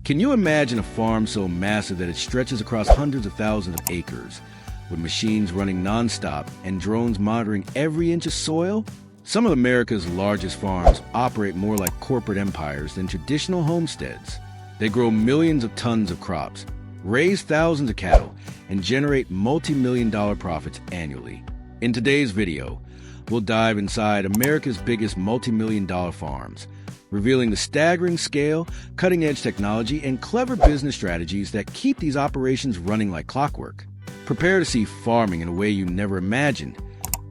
Can you imagine a farm so massive that it stretches across hundreds of thousands of acres, with machines running non-stop and drones monitoring every inch of soil? Some of America's largest farms operate more like corporate empires than traditional homesteads. They grow millions of tons of crops, raise thousands of cattle, and generate multi-million-dollar profits annually. In today's video, we'll dive inside America's biggest multi-million-dollar farms, revealing the staggering scale, cutting-edge technology, and clever business strategies that keep these operations running like clockwork. Prepare to see farming in a way you never imagined,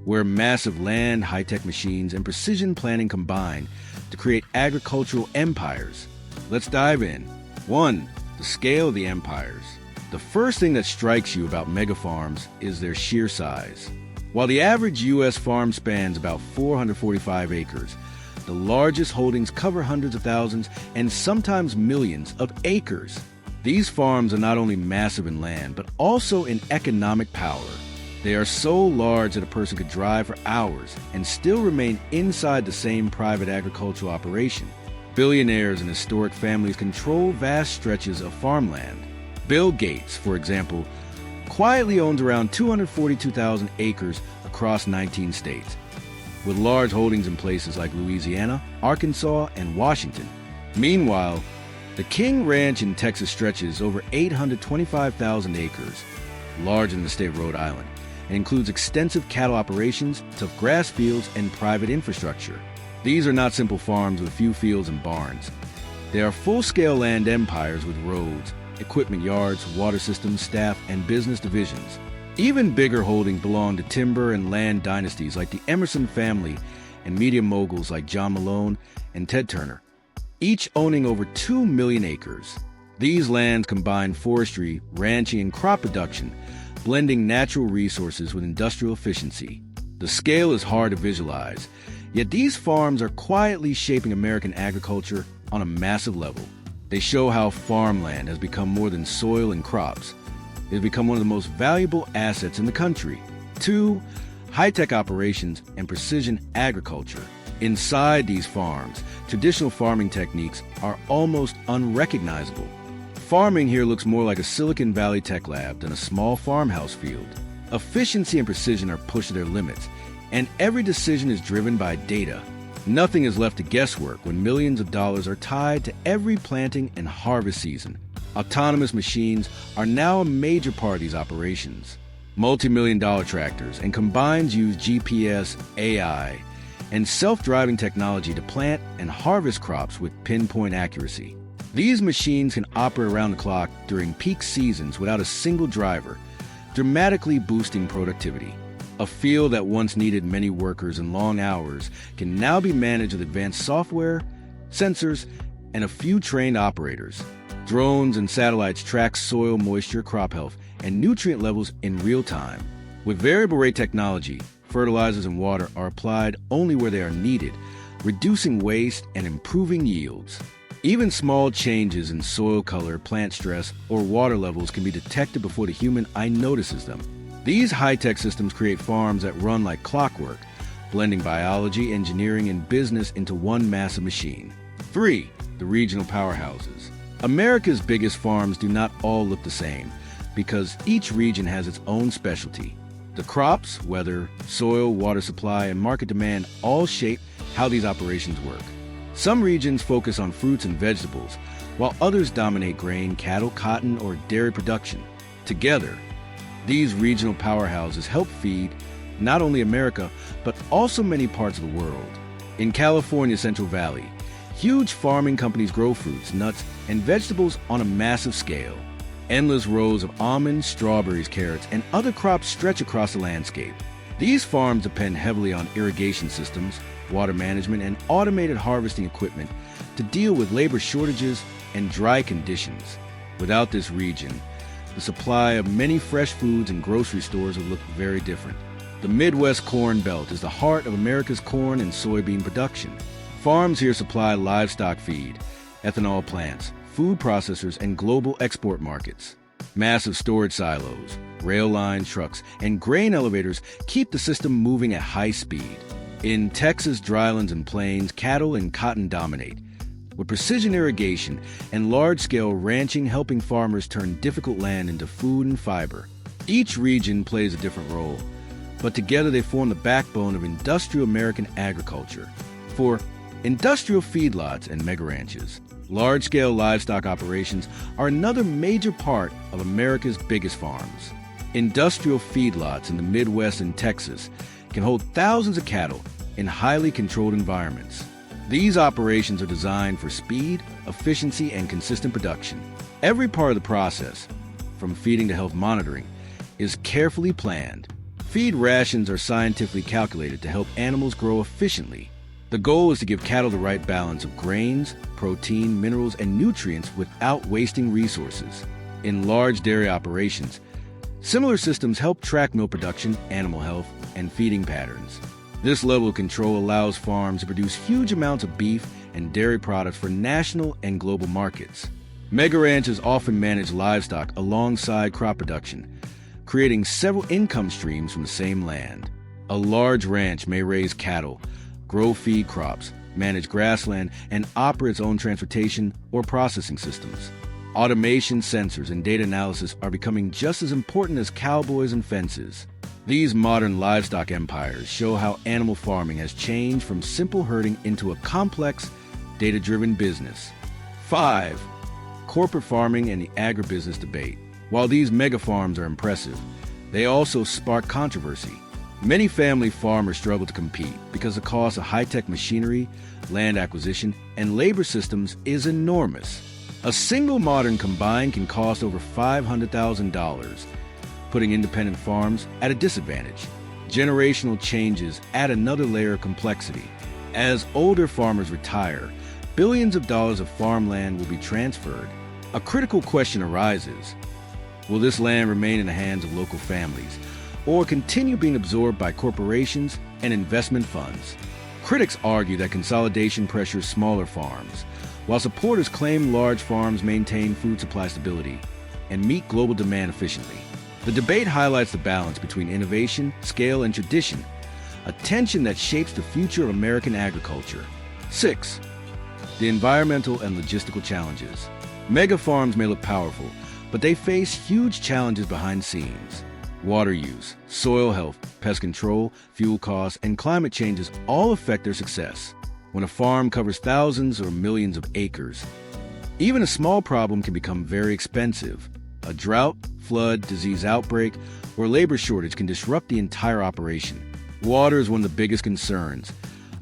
where massive land, high-tech machines, and precision planning combine to create agricultural empires. Let's dive in. 1. The scale of the empires. The first thing that strikes you about mega farms is their sheer size. While the average U.S. farm spans about 445 acres, the largest holdings cover hundreds of thousands and sometimes millions of acres. These farms are not only massive in land, but also in economic power. They are so large that a person could drive for hours and still remain inside the same private agricultural operation. Billionaires and historic families control vast stretches of farmland. Bill Gates, for example, quietly owns around 242,000 acres across 19 states, with large holdings in places like Louisiana, Arkansas, and Washington. Meanwhile, the King Ranch in Texas stretches over 825,000 acres, large in the state of Rhode Island, and includes extensive cattle operations, tough grass fields, and private infrastructure. These are not simple farms with a few fields and barns. They are full-scale land empires with roads, equipment yards, water systems, staff, and business divisions. Even bigger holdings belong to timber and land dynasties like the Emerson family and media moguls like John Malone and Ted Turner, each owning over 2 million acres. These lands combine forestry, ranching, and crop production, blending natural resources with industrial efficiency. The scale is hard to visualize, yet these farms are quietly shaping American agriculture on a massive level. They show how farmland has become more than soil and crops. It has become one of the most valuable assets in the country. 2. High-tech operations and precision agriculture. Inside these farms, traditional farming techniques are almost unrecognizable. Farming here looks more like a Silicon Valley tech lab than a small farmhouse field. Efficiency and precision are pushed to their limits, and every decision is driven by data. Nothing is left to guesswork when millions of dollars are tied to every planting and harvest season. Autonomous machines are now a major part of these operations. Multi-million-dollar tractors and combines use GPS, AI, and self-driving technology to plant and harvest crops with pinpoint accuracy. These machines can operate around the clock during peak seasons without a single driver, dramatically boosting productivity. A field that once needed many workers and long hours can now be managed with advanced software, sensors, and a few trained operators. Drones and satellites track soil moisture, crop health, and nutrient levels in real time. With variable rate technology, fertilizers and water are applied only where they are needed, reducing waste and improving yields. Even small changes in soil color, plant stress, or water levels can be detected before the human eye notices them. These high-tech systems create farms that run like clockwork, blending biology, engineering, and business into one massive machine. 3. The regional powerhouses. America's biggest farms do not all look the same because each region has its own specialty. The crops, weather, soil, water supply, and market demand all shape how these operations work. Some regions focus on fruits and vegetables, while others dominate grain, cattle, cotton, or dairy production. Together, these regional powerhouses help feed not only America, but also many parts of the world. In California's Central Valley, huge farming companies grow fruits, nuts, and vegetables on a massive scale. Endless rows of almonds, strawberries, carrots, and other crops stretch across the landscape. These farms depend heavily on irrigation systems, water management, and automated harvesting equipment to deal with labor shortages and dry conditions. Without this region, the supply of many fresh foods and grocery stores would look very different. The Midwest Corn Belt is the heart of America's corn and soybean production. Farms here supply livestock feed, ethanol plants, food processors, and global export markets. Massive storage silos, rail lines, trucks, and grain elevators keep the system moving at high speed. In Texas drylands and plains, cattle and cotton dominate. with precision irrigation and large-scale ranching helping farmers turn difficult land into food and fiber. Each region plays a different role, but together they form the backbone of industrial American agriculture. For industrial feedlots and mega ranches, large-scale livestock operations are another major part of America's biggest farms. Industrial feedlots in the Midwest and Texas can hold thousands of cattle in highly controlled environments. These operations are designed for speed, efficiency, and consistent production. Every part of the process, from feeding to health monitoring, is carefully planned. Feed rations are scientifically calculated to help animals grow efficiently. The goal is to give cattle the right balance of grains, protein, minerals, and nutrients without wasting resources. In large dairy operations, similar systems help track milk production, animal health, and feeding patterns. This level of control allows farms to produce huge amounts of beef and dairy products for national and global markets. Mega ranches often manage livestock alongside crop production, creating several income streams from the same land. A large ranch may raise cattle, grow feed crops, manage grassland, and operate its own transportation or processing systems. Automation, sensors, and data analysis are becoming just as important as cowboys and fences. These modern livestock empires show how animal farming has changed from simple herding into a complex, data-driven business. 5. Corporate farming and the agribusiness debate. While these mega farms are impressive, they also spark controversy. Many family farmers struggle to compete because the cost of high-tech machinery, land acquisition, and labor systems is enormous. A single modern combine can cost over $500,000, putting independent farms at a disadvantage. Generational changes add another layer of complexity. As older farmers retire, billions of dollars of farmland will be transferred. A critical question arises: will this land remain in the hands of local families, or continue being absorbed by corporations and investment funds? Critics argue that consolidation pressures smaller farms, while supporters claim large farms maintain food supply stability and meet global demand efficiently. The debate highlights the balance between innovation, scale, and tradition, a tension that shapes the future of American agriculture. 6. The environmental and logistical challenges. Mega farms may look powerful, but they face huge challenges behind the scenes. Water use, soil health, pest control, fuel costs, and climate changes all affect their success. When a farm covers thousands or millions of acres, even a small problem can become very expensive. A drought, flood, disease outbreak, or labor shortage can disrupt the entire operation. Water is one of the biggest concerns,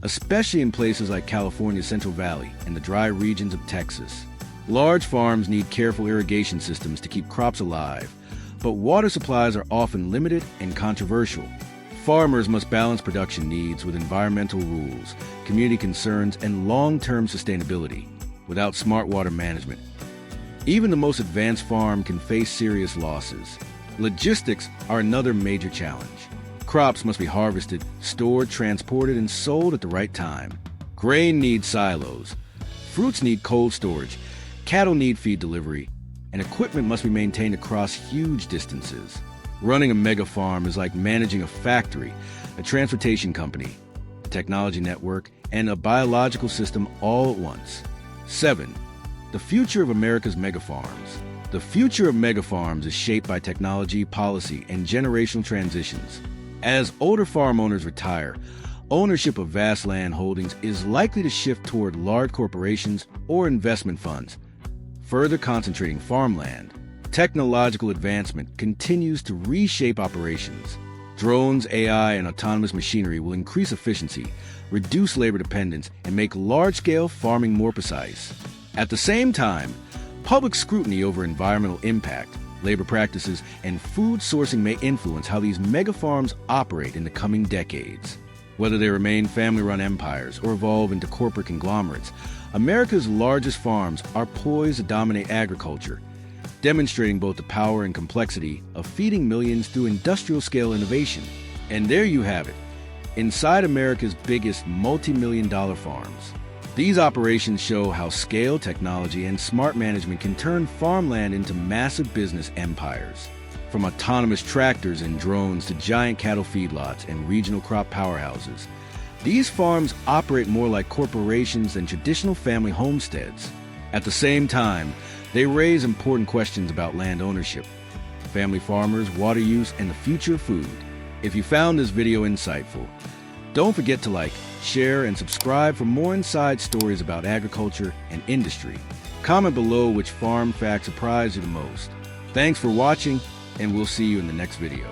especially in places like California's Central Valley and the dry regions of Texas. Large farms need careful irrigation systems to keep crops alive, but water supplies are often limited and controversial. Farmers must balance production needs with environmental rules, community concerns, and long-term sustainability. Without smart water management, even the most advanced farm can face serious losses. Logistics are another major challenge. Crops must be harvested, stored, transported, and sold at the right time. Grain needs silos. Fruits need cold storage. Cattle need feed delivery. And equipment must be maintained across huge distances. Running a mega farm is like managing a factory, a transportation company, a technology network, and a biological system all at once. 7. The future of America's mega farms. The future of mega farms is shaped by technology, policy, and generational transitions. As older farm owners retire, ownership of vast land holdings is likely to shift toward large corporations or investment funds, further concentrating farmland. Technological advancement continues to reshape operations. Drones, AI, and autonomous machinery will increase efficiency, reduce labor dependence, and make large-scale farming more precise. At the same time, public scrutiny over environmental impact, labor practices, and food sourcing may influence how these mega farms operate in the coming decades. Whether they remain family-run empires or evolve into corporate conglomerates, America's largest farms are poised to dominate agriculture, demonstrating both the power and complexity of feeding millions through industrial-scale innovation. And there you have it, inside America's biggest multi-million-dollar farms. These operations show how scale, technology, and smart management can turn farmland into massive business empires. From autonomous tractors and drones to giant cattle feedlots and regional crop powerhouses, These farms operate more like corporations than traditional family homesteads. At the same time, they raise important questions about land ownership, family farmers, water use, and the future of food. If you found this video insightful, don't forget to like, share, and subscribe for more inside stories about agriculture and industry. Comment below which farm fact surprised you the most. Thanks for watching, and we'll see you in the next video.